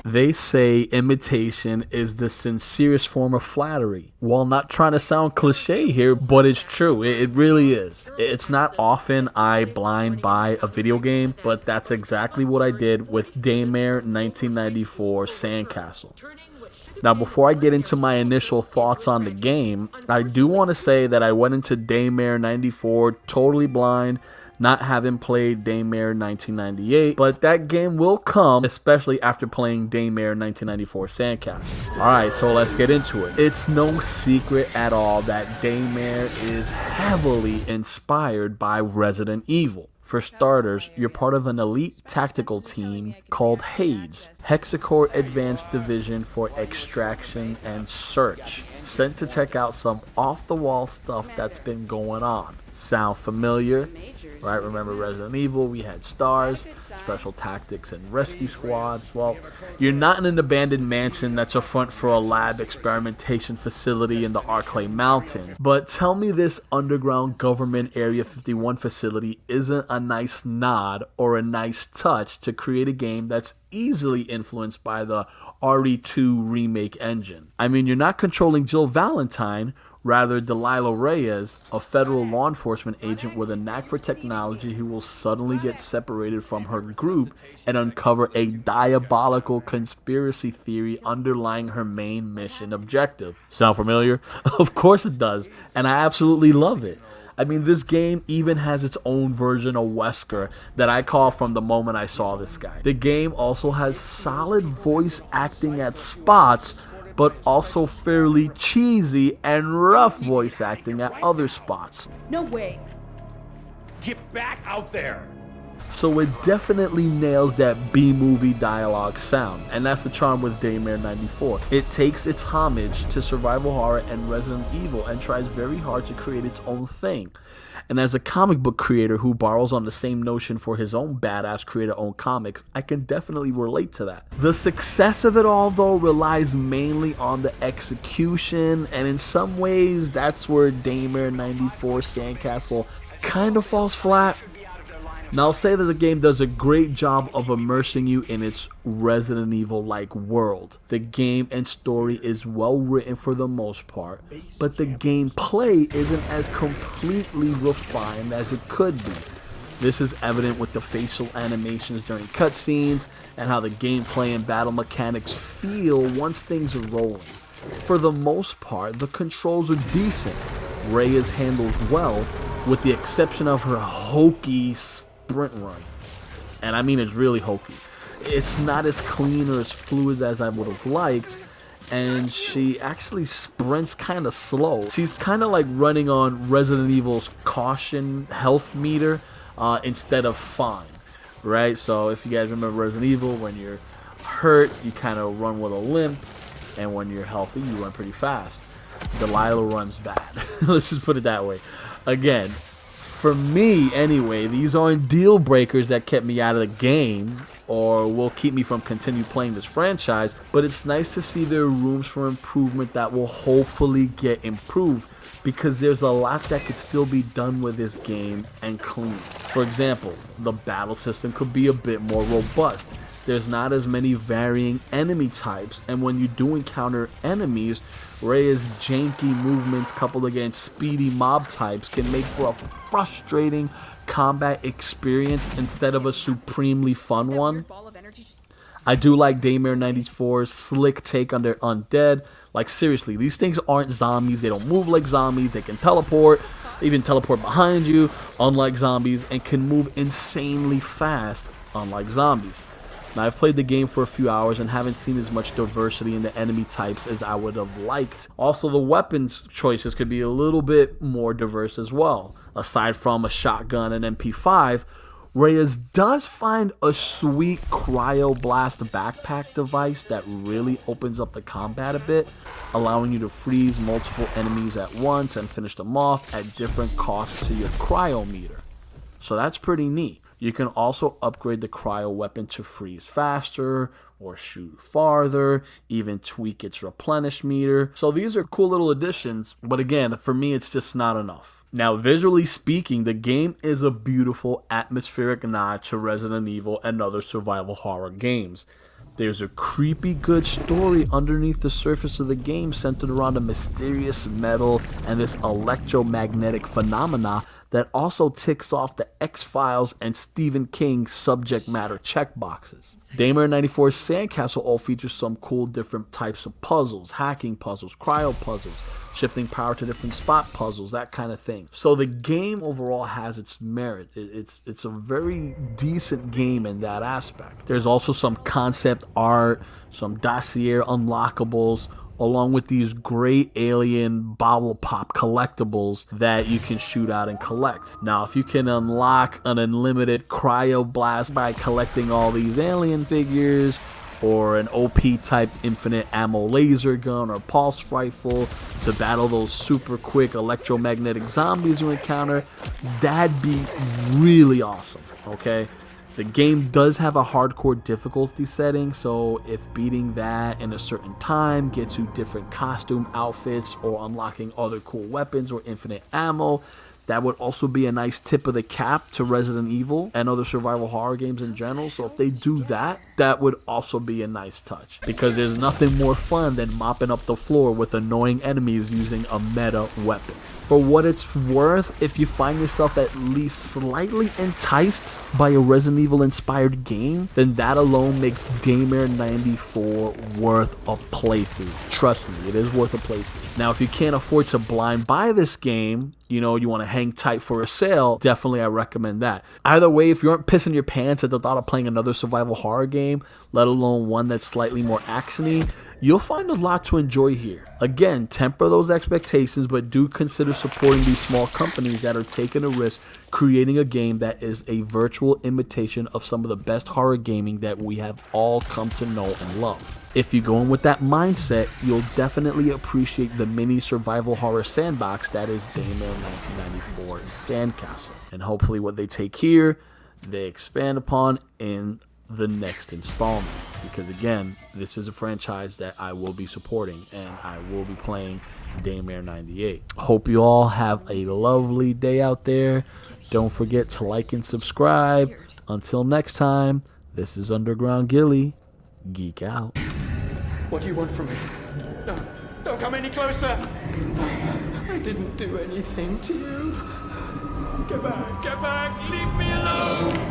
They say imitation is the sincerest form of flattery. While not trying to sound cliche here, but it's true. It really is. It's not often I blind buy a video game, but that's exactly what I did with Daymare 1994 Sandcastle. Now, before I get into my initial thoughts on the game, I do want to say that I went into Daymare 94 totally blind, not having played Daymare 1998, but that game will come, especially after playing Daymare 1994 Sandcastle. Alright, so let's get into it. It's no secret at all that Daymare is heavily inspired by Resident Evil. For starters, you're part of an elite tactical team called HADES, Hexacore Advanced Division for Extraction and Search, sent to check out some off-the-wall stuff that's been going on. Sound familiar? Right, remember Resident Evil, we had STARS, Special Tactics and Rescue Squads. Well, you're not in an abandoned mansion that's a front for a lab experimentation facility in the Arclay Mountains. But tell me this underground government Area 51 facility isn't a nice nod or a nice touch to create a game that's easily influenced by the RE2 remake engine. I mean, you're not controlling Jill Valentine, rather Delilah Reyes, a federal law enforcement agent with a knack for technology who will suddenly get separated from her group and uncover a diabolical conspiracy theory underlying her main mission objective. Sound familiar? Of course it does, and I absolutely love it. I mean, this game even has its own version of Wesker that I call from the moment I saw this guy. The game also has solid voice acting at spots, but also fairly cheesy and rough voice acting at other spots. No way. Get back out there! So it definitely nails that B-movie dialogue sound, and that's the charm with Daymare 94. It takes its homage to survival horror and Resident Evil and tries very hard to create its own thing. And as a comic book creator who borrows on the same notion for his own badass creator-owned comics, I can definitely relate to that. The success of it all, though, relies mainly on the execution, and in some ways, that's where Daymare 94 Sandcastle kind of falls flat. Now, I'll say that the game does a great job of immersing you in its Resident Evil-like world. The game and story is well written for the most part, but the gameplay isn't as completely refined as it could be. This is evident with the facial animations during cutscenes and how the gameplay and battle mechanics feel once things are rolling. For the most part, the controls are decent. Reyes handles well, with the exception of her hokey sprint run. And I mean, it's really hokey. It's not as clean or as fluid as I would have liked, and she actually sprints kind of slow. She's kind of like running on Resident Evil's caution health meter instead of fine, right? So if you guys remember Resident Evil, when you're hurt, you kind of run with a limp, and when you're healthy, you run pretty fast. Delilah runs bad. Let's just put it that way. Again, for me anyway, these aren't deal breakers that kept me out of the game or will keep me from continue playing this franchise, but it's nice to see there are rooms for improvement that will hopefully get improved, because there's a lot that could still be done with this game and clean. For example, the battle system could be a bit more robust. There's not as many varying enemy types, and when you do encounter enemies, Reyes' janky movements coupled against speedy mob types can make for a frustrating combat experience instead of a supremely fun one. I do like Daymare 94's slick take on their undead. Like, seriously, these things aren't zombies. They don't move like zombies. They can teleport, even teleport behind you, unlike zombies, and can move insanely fast, unlike zombies. Now, I've played the game for a few hours and haven't seen as much diversity in the enemy types as I would have liked. Also, the weapons choices could be a little bit more diverse as well. Aside from a shotgun and MP5, Reyes does find a sweet cryoblast backpack device that really opens up the combat a bit, allowing you to freeze multiple enemies at once and finish them off at different costs to your cryometer. So that's pretty neat. You can also upgrade the cryo weapon to freeze faster or shoot farther, even tweak its replenish meter. So these are cool little additions, but again, for me, it's just not enough. Now, visually speaking, the game is a beautiful atmospheric nod to Resident Evil and other survival horror games. There's a creepy good story underneath the surface of the game centered around a mysterious metal and this electromagnetic phenomena that also ticks off the X-Files and Stephen King subject matter checkboxes. Daymare 94's Sandcastle all features some cool different types of puzzles, hacking puzzles, cryo puzzles, shifting power to different spot puzzles, that kind of thing. So the game overall has its merit. It's a very decent game in that aspect. There's also some concept art, some dossier unlockables, along with these great alien bottle pop collectibles that you can shoot out and collect. Now, if you can unlock an unlimited cryo blast by collecting all these alien figures, or an OP type infinite ammo laser gun or pulse rifle to battle those super quick electromagnetic zombies you encounter, that'd be really awesome, okay? The game does have a hardcore difficulty setting, so if beating that in a certain time gets you different costume outfits or unlocking other cool weapons or infinite ammo, that would also be a nice tip of the cap to Resident Evil and other survival horror games in general. So if they do that, that would also be a nice touch. Because there's nothing more fun than mopping up the floor with annoying enemies using a meta weapon. For what it's worth, if you find yourself at least slightly enticed by a Resident Evil inspired game, then that alone makes Daymare 94 worth a playthrough. Trust me, it is worth a playthrough. Now, if you can't afford to blind buy this game, you want to hang tight for a sale, definitely I recommend that. Either way, if you aren't pissing your pants at the thought of playing another survival horror game, let alone one that's slightly more actiony, you'll find a lot to enjoy here. Again, temper those expectations, but do consider supporting these small companies that are taking a risk creating a game that is a virtual imitation of some of the best horror gaming that we have all come to know and love. If you go in with that mindset, you'll definitely appreciate the mini survival horror sandbox that is Daymare 1994 Sandcastle. And hopefully what they take here, they expand upon in the next installment. Because again, this is a franchise that I will be supporting and I will be playing Daymare 98. Hope you all have a lovely day out there. Don't forget to like and subscribe. Until next time, this is Underground Gilly. Geek out. What do you want from me? No, don't come any closer! I didn't do anything to you. Get back, leave me alone!